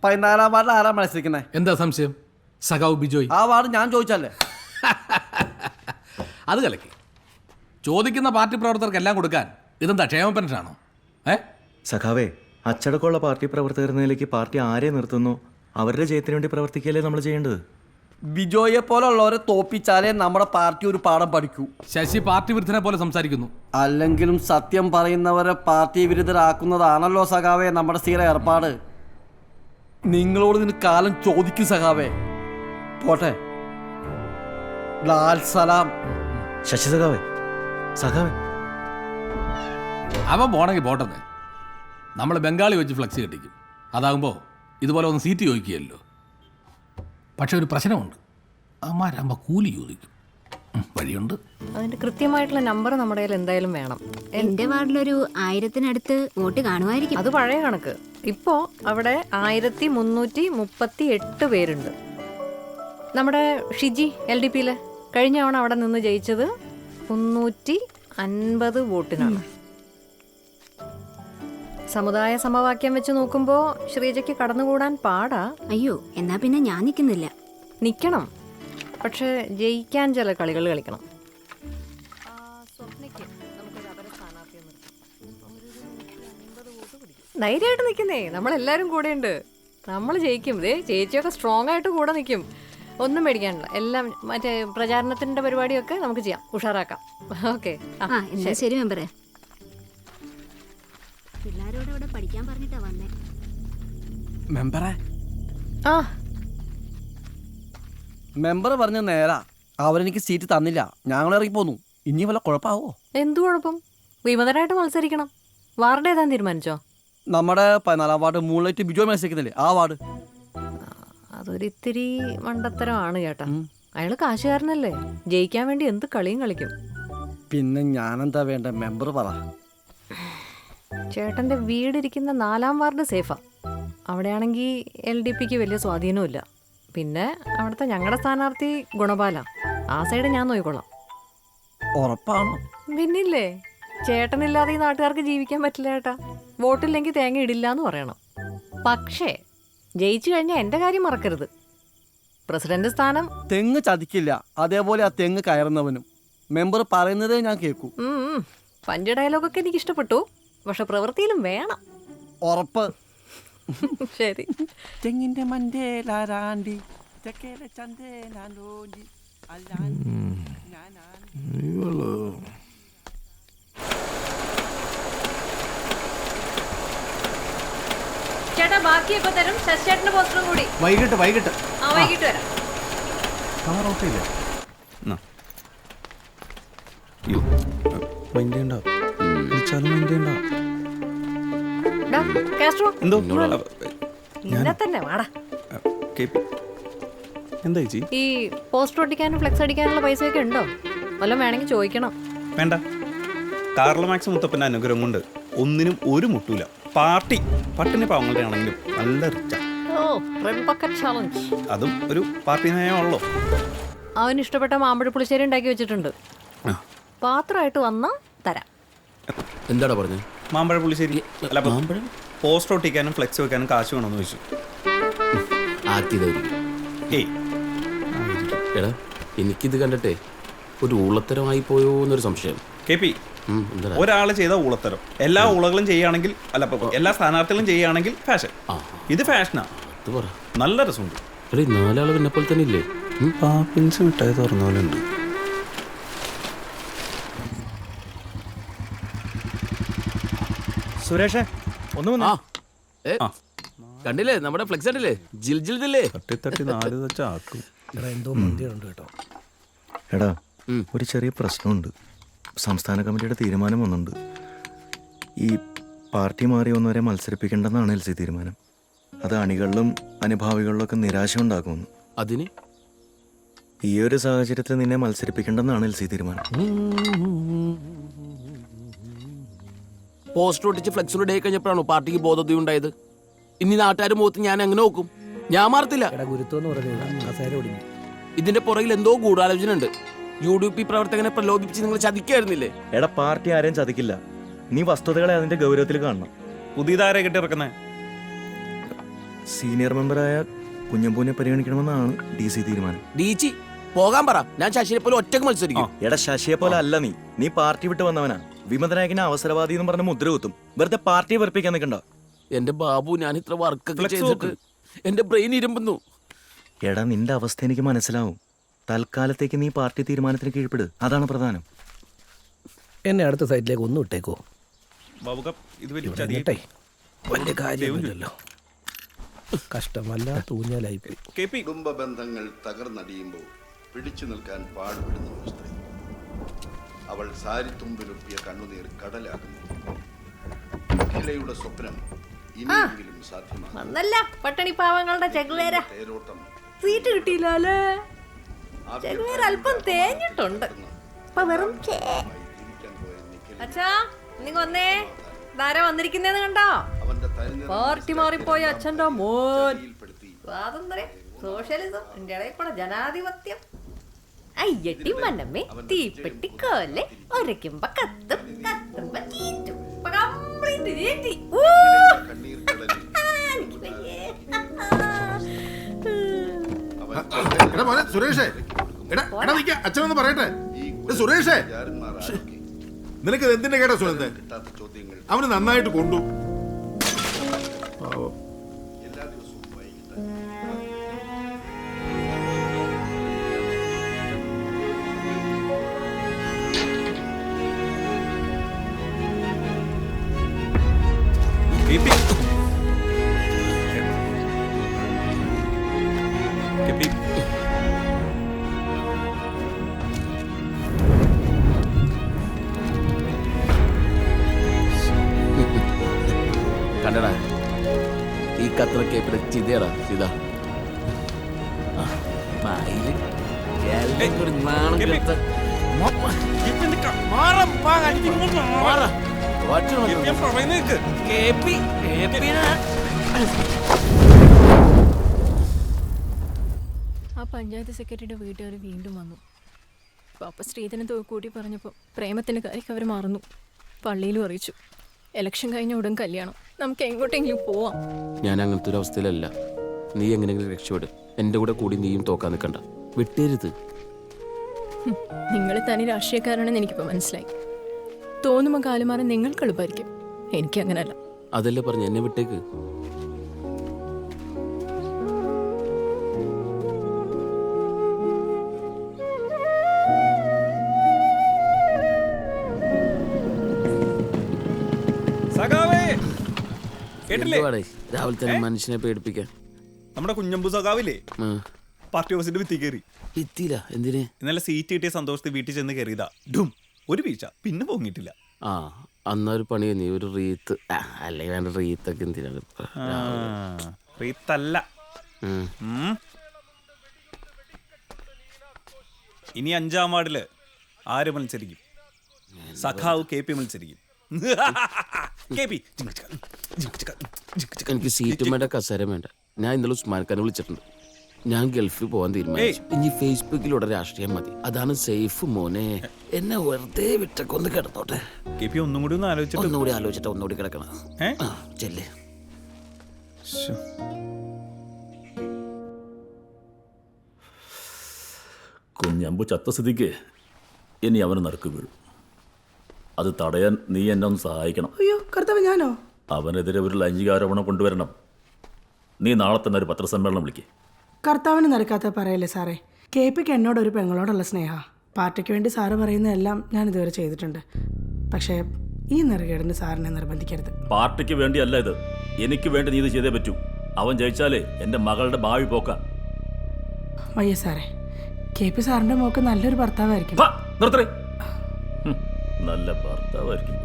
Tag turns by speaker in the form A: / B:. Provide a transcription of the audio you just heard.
A: 14-ാം വാർഡിൽ ആരാ മത്സരിക്കുന്നേ?
B: എന്താ സംശയം? സഖാവ് ബിജോയ്.
A: ആ വാർഡ് ഞാൻ ചോദിച്ചല്ലേ.
B: അത് കലക്കി. ചോദിക്കുന്ന പാർട്ടി പ്രവർത്തകർക്ക് എല്ലാം കൊടുക്കാൻ ഇതെന്താ ക്ഷേമ പെൻഷനാണോ?
C: സഖാവേ, അച്ചടക്കമുള്ള പാർട്ടി പ്രവർത്തകർ നിലയ്ക്ക് പാർട്ടി ആരെ നിർത്തുന്നു അവരുടെ ജയത്തിന് വേണ്ടി പ്രവർത്തിക്കല്ലേ നമ്മൾ ചെയ്യേണ്ടത്.
A: ബിജോയെ പോലുള്ളവരെ തോപ്പിച്ചാലേ നമ്മുടെ പാർട്ടി ഒരു പാഠം പഠിക്കൂ.
B: ശശി പാർട്ടി വിരുദ്ധനെ പോലെ സംസാരിക്കുന്നു.
A: അല്ലെങ്കിലും സത്യം പറയുന്നവരെ പാർട്ടി വിരുദ്ധരാക്കുന്നതാണല്ലോ സഖാവേ നമ്മുടെ സ്ഥിര ഏർപ്പാട്. നിങ്ങളോട് ഇതിന് കാലം ചോദിക്കും സഖാവേ. പോട്ടെ. ലാൽ സലാം.
C: ശശി സഖാവേ, സഖാവേ
B: അവൻ പോണെങ്കിൽ പോട്ടെന്ന്. നമ്മൾ ബംഗാളി വെച്ച് ഫ്ലക്സ് കെട്ടിക്കും. അതാകുമ്പോൾ ഇതുപോലെ ഒന്ന് സീറ്റ് ചോദിക്കുകയല്ലോ. പക്ഷെ ഒരു പ്രശ്നമുണ്ട്, അമ്മാരാകുമ്പോൾ കൂലി ചോദിക്കും. വഴിയുണ്ട്.
D: അതിന്റെ കൃത്യമായിട്ടുള്ള നമ്പർ നമ്മുടെ കയ്യിൽ എന്തായാലും വേണം.
E: എന്റെ വാർഡിലൊരു 1000-നടുത്ത് വോട്ട് കാണുമായിരിക്കും.
D: അത് പഴയ കണക്ക്. ഇപ്പോ അവിടെ 1338 പേരുണ്ട്. നമ്മുടെ ഷിജി LDPയില് കഴിഞ്ഞ തവണ അവിടെ നിന്ന് ജയിച്ചത് 350 വോട്ടിനാണ്. സമുദായ സമവാക്യം വെച്ച് നോക്കുമ്പോ ശ്രീജയ്ക്ക് കടന്നുകൂടാൻ പാടാ.
E: അയ്യോ, എന്നാ പിന്നെ ഞാൻ നിൽക്കുന്നില്ല.
D: നിക്കണം, പക്ഷെ ജയിക്കാൻ ചില കളികൾ കളിക്കണം. ധൈര്യമായിട്ട് നിൽക്കുന്നേ, നമ്മളെല്ലാരും കൂടെ ഉണ്ട്. നമ്മൾ ജയിക്കും. ഇതേ ചേച്ചിയൊക്കെ സ്ട്രോങ് ആയിട്ട് കൂടെ നിൽക്കും. ഒന്നും പേടിക്കാനില്ല. എല്ലാം മറ്റേ പ്രചാരണത്തിന്റെ പരിപാടിയൊക്കെ നമുക്ക് ചെയ്യാം, ഉഷാറാക്കാം. ഓക്കെ.
E: എന്നാ ശരി മെമ്പറേ. പിള്ളേരോട് ഇവിടെ പഠിക്കാൻ പറഞ്ഞിട്ടാ വന്നേ.
A: മെമ്പറെ,
D: ആ
A: മെമ്പർ പറഞ്ഞ നേരാ. അവരെനിക്ക് സീറ്റ് തന്നില്ല, ഞങ്ങൾ ഇറങ്ങി പോന്നു. ഇനി വല്ല കുഴപ്പമാവോ?
D: എന്തു കുഴപ്പം? വിമതരായിട്ട് മത്സരിക്കണം. വാർഡ് ഏതാൻ തീരുമാനിച്ചോ?
A: നമ്മുടെ 14-ാം വാർഡ് മൂൺലൈറ്റ് ബിജോ മത്സരിക്കുന്നില്ലേ, ആ വാർഡ്.
D: അതൊരിത്തിരി മണ്ടത്തരമാണ് ചേട്ടാ. അയാള് കാശുകാരനല്ലേ, ജയിക്കാൻ വേണ്ടി എന്ത് കളിയും കളിക്കും.
A: പിന്നെ ഞാനെന്താ വേണ്ട, മെമ്പർ പറ.
D: ചേട്ടന്റെ വീടിരിക്കുന്ന 4-ാം വാർഡ് സേഫാ. അവിടെയാണെങ്കിൽ LDPക്ക് വലിയ സ്വാധീനമില്ല. പിന്നെ അവിടുത്തെ ഞങ്ങളുടെ സ്ഥാനാർത്ഥി ഗുണപാല. ആ സൈഡ് ഞാൻ നോക്കിക്കൊള്ളാം.
A: ഉറപ്പാണോ?
D: പിന്നില്ലേ, ചേട്ടനില്ലാതെ ഈ നാട്ടുകാർക്ക് ജീവിക്കാൻ പറ്റില്ല ചേട്ടാ. വോട്ടില്ലെങ്കിൽ തേങ്ങ ഇടില്ല എന്ന് പറയണം. പക്ഷേ ജയിച്ചു കഴിഞ്ഞാൽ എൻ്റെ കാര്യം മറക്കരുത്. പ്രസിഡന്റ് സ്ഥാനം
A: തെങ്ങ് ചതിക്കില്ല, അതേപോലെ ആ തെങ്ങ് കയറുന്നവനും. മെമ്പർ പറയുന്നതേ ഞാൻ കേൾക്കൂ.
D: പഞ്ച് ഡയലോഗൊക്കെ എനിക്ക് ഇഷ്ടപ്പെട്ടു, പക്ഷെ പ്രവൃത്തിയിലും വേണം.
A: ഉറപ്പ്.
D: ശരി.
A: തെങ്ങിന്റെ മണ്ടേലാരാണ്ടി തെക്കേലെ ചന്തേലാണ്ടോണ്ടി അല്ലാണ്ടി ഞാനാണ്ടി.
D: ചേട്ടാ ബാക്കിയൊക്കെ തരും. ശശിചേട്ടന്റെ പോസ്റ്ററും കൂടി
B: വൈകിട്ട്
D: വൈകിട്ട് വരാം. ഈ പോസ്റ്റർ ഒട്ടിക്കാനും ഫ്ലെക്സ് അടിക്കാനുള്ള പൈസയൊക്കെ ഉണ്ടോ? വല്ലതും വേണമെങ്കിൽ ചോദിക്കണം.
F: വേണ്ട, കാർലോ മാക്സ് മുത്തപ്പൻ്റെ അനുഗ്രഹം കൊണ്ട് ഒന്നിനും ഒരു മുട്ടൂല. പാർട്ടി പട്ടിണി പാവങ്ങളുടെ ആണെങ്കിലും നല്ല റിച്ചാ. അതും ഒരു പാർട്ടി നയമാണല്ലോ.
D: അവന് ഇഷ്ടപ്പെട്ട മാമ്പഴ പുളിശ്ശേരി ഉണ്ടാക്കി വെച്ചിട്ടുണ്ട്. പാത്രമായിട്ട് വന്നാ തരാം.
B: എന്താടാ പറഞ്ഞു?
F: മാമ്പഴ പുളിശ്ശേരി അല്ല, പോസ്റ്റർ ഒട്ടിക്കാനും ഫ്ലെക്സ് വെക്കാനും കാശ് വേണമെന്ന് ചോദിച്ചു.
G: ഏയ് എടാ, എനിക്കിത് കണ്ടിട്ടേ ഒരു ഊളത്തരമായി പോയോ എന്നൊരു സംശയം.
F: KP, ഒരാൾ ചെയ്ത ഊളത്തരം എല്ലാ ഊളകളും ചെയ്യുകയാണെങ്കിൽ, അല്ല എല്ലാ സ്ഥാനാർത്ഥികളും ചെയ്യുകയാണെങ്കിൽ ഫാഷൻ. ഇത് ഫാഷനാ. നല്ല രസമുണ്ട്.
G: എടേ, 4 ആള് പിന്നെപ്പോൾ തന്നെ ഇല്ലേ?
F: പാപ്പിൻസ് മിഠായി തുറന്ന പോലെ ഉണ്ട്.
C: സുരേഷേ, ഒന്ന്
G: കണ്ടില്ലേ നമ്മുടെ ഫ്ലെക്സ് കണ്ടില്ലേ? ജിൽ ജിൽ ജില്ലേ.
F: തട്ടി 4 വെച്ചാക്കും.
C: എടാ, ഒരു ചെറിയ പ്രശ്നമുണ്ട്. സംസ്ഥാന കമ്മിറ്റിയുടെ തീരുമാനം വന്നുണ്ട്. ഈ പാർട്ടി മാറി ഒന്നുവരെ മത്സരിപ്പിക്കേണ്ടെന്നാണ് LC തീരുമാനം. അത് അണികളിലും അനുഭാവികളിലും ഒക്കെ നിരാശ ഉണ്ടാക്കുമെന്ന്.
G: അതിന്
C: ഈ ഒരു സാഹചര്യത്തിൽ നിന്നെ മത്സരിപ്പിക്കേണ്ടെന്നാണ് LC തീരുമാനം.
G: പോസ്റ്റർ ഒട്ടിച്ച് ഫ്ലെക്സിലൂടെ ഡേ കഴിഞ്ഞപ്പോഴാണോ പാർട്ടിക്ക് ബോധോദയം ഉണ്ടായത്? ഇനി നാട്ടുകാർ മുഖത്ത് ഞാൻ എങ്ങനെ നോക്കും? ഞാൻ മാറത്തില്ല. ഇതിന്റെ പുറകിൽ എന്തോ ഗൂഢാലോചന ഉണ്ട്. UDP പ്രവർത്തകനെ പ്രലോഭിപ്പിച്ച് നിങ്ങൾ ചതിക്കായിരുന്നില്ലേ?
C: എടാ, പാർട്ടി ആരെയും ചതിക്കില്ല. നീ വസ്തുതകളെ അതിന്റെ ഗൗരവത്തിൽ കാണണം.
F: പുതിയതാരെ കെട്ടിറക്കുന്നേ?
C: സീനിയർ മെമ്പറായ കുഞ്ഞമ്പൂനെ പരിഗണിക്കണമെന്നാണ് DC തീരുമാനം.
G: ഡീച്ചി പോകാൻ പറ. ഞാൻ ശശിയെ പോലെ ഒറ്റക്ക് മത്സരിക്കും.
C: എടാ ശശിയെ പോലെ അല്ല നീ പാർട്ടി വിട്ട് വന്നവനാ. വിമതനായകനെ അവസരവാദി എന്ന് പറഞ്ഞ് മുദ്ര കുത്തും. വെറുതെ പാർട്ടിയെ വെറുപ്പിക്കാൻ നിൽക്കണ്ട.
G: എന്റെ ബാബു, ഞാൻ ഇത്ര വർക്കൊക്കെ ചെയ്തിട്ട് എന്റെ ബ്രെയിൻ ഇരുമ്പുന്നു.
C: എടാ നിന്റെ അവസ്ഥ എനിക്ക് മനസ്സിലാവും. തൽക്കാലത്തേക്ക് നീ പാർട്ടി തീരുമാനത്തിന് കീഴ്പ്പെട്. അതാണ് പ്രധാനം.
H: എന്നെ അടുത്ത സൈറ്റിലേക്ക് ഒന്ന് വിട്ടേക്കോ.
F: ഇത് വലിയ
H: ഇവിടെ
F: ചതിയായി.
H: നിന്നിട്ടേ വലിയ കാര്യമില്ലല്ലോ. കഷ്ടമല്ല തൂഞ്ഞാലായിപ്പോയി.
F: KP,
I: കുടുംബ ബന്ധങ്ങൾ തകർന്നടിയുമ്പോൾ പിടിച്ചു നിൽക്കാൻ പാടുപെടുന്ന ഒരു സ്ത്രീ. അവൾ സാരിത്തുമ്പിലൊപ്പിയ കണ്ണുനീർ കടലാകുന്നു. അഖിലയുടെ സ്വപ്നം ഇനിയെങ്കിലും സാധ്യമാണ്.
D: വന്നല്ല പട്ടണി പാവങ്ങളുടെ ചെകുവേര.
I: തേരോട്ടം
D: സീറ്റ് കിട്ടിയില്ലേ? ചെകുവേര അല്പം തേഞ്ഞിട്ടുണ്ട്. ഇപ്പൊ വെറും
I: ജീവിക്കാൻ പോയ നിഖിൽ
D: അച്ഛാ നിങ്ങൾ വന്നേ. ധാര വന്നിരിക്കുന്നേന്ന് കണ്ടോ?
I: അവന്റെ തനിനിറം
D: പാർട്ടി മാറിപ്പോയ അച്ഛൻ്റെ മോൻ.
I: പ്പെടുത്തി
D: സ്വാതന്ത്ര്യം, സോഷ്യലിസം, ഇന്ത്യയുടെ കൂടെ ജനാധിപത്യം. അയ്യട്ടി മണ്ണമ്മേ തീപ്പെട്ടിക്കോലെ ഒരയ്ക്കുമ്പോ കത്തും, കത്തുമ്പോ ചീറ്റും. ഇപ്പൊ complete ചീറ്റി. ഊ!
I: കണ്ണീർ കടലിൽ
D: എനിക്ക് വയ്യേ.
J: എടാ മോനെ സുരേഷേ, എടാ നിക്ക, അച്ഛനൊന്ന് പറയട്ടെ. സുരേഷേ,
I: ചാരന്മാരാക്കി
J: നിനക്ക് ഇത് എന്തിന്റെ കേട്ടാ സുനന്ദൻ?
I: കിട്ടാത്ത ചോദ്യങ്ങൾ
J: അവന് നന്നായിട്ട് കൊണ്ടു.
I: എല്ലാ ദിവസവും വൈകിട്ട്
F: KP. KP.
G: കണ്ടടാ, ഈ കത്ര കേപ്പിലെ ചിതയടാ ചിത.
K: ആ പഞ്ചായത്ത് സെക്രട്ടറിയുടെ വീട്ടുകാർ വീണ്ടും വന്നു. പാപ്പ സ്ത്രീധനം കൂട്ടി പറഞ്ഞപ്പോൾ പ്രേമത്തിൻ്റെ കാര്യം അവർ മറന്നു. പള്ളിയിലും അറിയിച്ചു. ഇലക്ഷൻ കഴിഞ്ഞ ഉടൻ കല്യാണം. നമുക്ക് എങ്ങോട്ടെങ്കിലും പോവാം.
G: ഞാൻ അങ്ങനത്തെ ഒരു അവസ്ഥയിലല്ല. നീ എങ്ങനെയെങ്കിലും രക്ഷപ്പെടും. എൻ്റെ കൂടെ കൂടി നീയും തോക്കാൻ നിൽക്കണ്ട. വിട്ടേരുത്.
K: നിങ്ങൾ തനി രാഷ്ട്രീയക്കാരാണെന്ന് എനിക്കിപ്പോൾ മനസ്സിലായി. തോന്നുമ്പോൾ കാലുമാറാൻ നിങ്ങൾക്ക് എളുപ്പമായിരിക്കും. എനിക്കങ്ങനല്ല.
G: അതല്ലേ പറഞ്ഞു, എന്നെ വിട്ടേക്ക്. എന്തുവാടേ രാവിലെ തന്നെ മനുഷ്യനെ പേടിപ്പിക്കാൻ?
F: നമ്മുടെ കുഞ്ഞമ്പു സഖാവില്ലേ, പാർട്ടി ഓഫീസിന്റെ ഭിത്തി കയറി.
G: എത്തിയില്ല. എന്തിന്?
F: ഇന്നലെ സീറ്റ് കിട്ടിയ സന്തോഷത്തിൽ വീട്ടിൽ ചെന്ന് കയറിയതാ. ഡും ഒരു വീഴ്ച, പിന്നെ പൊങ്ങിട്ടില്ല.
G: ആ അന്നൊരു പണി നീ ഒരു റീത്ത് അല്ലെങ്കിൽ വേണ്ട റീത്തൊക്കെ എന്തിനാണ്?
F: റീത്തല്ല. ഇനി 5-ാം വാർഡില് ആര് മത്സരിക്കും? സഖാവ് KP മത്സരിക്കും.
G: എനിക്ക് സീറ്റും വേണ്ട, കസേരം വേണ്ട. ഞാൻ ഇന്നലെ ഉസ്മാൻഖാനെ വിളിച്ചിട്ടുണ്ട്. ഞാൻ ഗൾഫിൽ പോകാൻ തീരുമാനിച്ചു. ഇനി ഫേസ്ബുക്കിലൂടെ രാഷ്ട്രീയം മതി. അതാണ് സേഫ് മോനെ. എന്നെ വെറുതെ വിട്ടൊക്കെ ഒന്ന് കിടന്നോട്ടെ.
F: KP ഒന്നും കൂടി ഒന്ന് ആലോചിച്ചിട്ട്
G: ഒന്നുകൂടി കിടക്കണം. ചെല്ലേ.
L: കുഞ്ഞമ്പു ചത്ത സ്ഥിതിക്ക് ഇനി അവന് നറുക്ക് വീഴും. അത് തടയാൻ നീ എന്നെ ഒന്ന് സഹായിക്കണം.
M: അയ്യോ കർത്താവ്, ഞാനോ?
L: അവനെതിരെ ഒരു ലൈംഗികാരോപണം കൊണ്ടുവരണം. നീ നാളെ തന്നെ ഒരു പത്രസമ്മേളനം വിളിക്കേ.
M: കർത്താവിന് നടക്കാത്ത പറയല്ലേ സാറേ. KPക്ക് എന്നോട് ഒരു പെങ്ങളോടുള്ള സ്നേഹ. പാർട്ടിക്ക് വേണ്ടി സാറ് പറയുന്നതെല്ലാം ഞാൻ ഇതുവരെ ചെയ്തിട്ടുണ്ട്. പക്ഷേ ഈ നെറുകേടിന് സാറിനെ നിർബന്ധിക്കരുത്.
L: പാർട്ടിക്ക് വേണ്ടിയല്ല ഇത്, എനിക്ക് വേണ്ടി നീ ഇത് ചെയ്തേ പറ്റൂ. അവൻ ജയിച്ചാലേ എൻ്റെ മകളുടെ ഭാവി പോക്കാം.
M: വയ്യ സാറേ, KP സാറിന്റെ മോക്ക് നല്ലൊരു ഭർത്താവായിരിക്കും.
L: നിർത്തേ. നല്ല ഭർത്താവായിരിക്കും.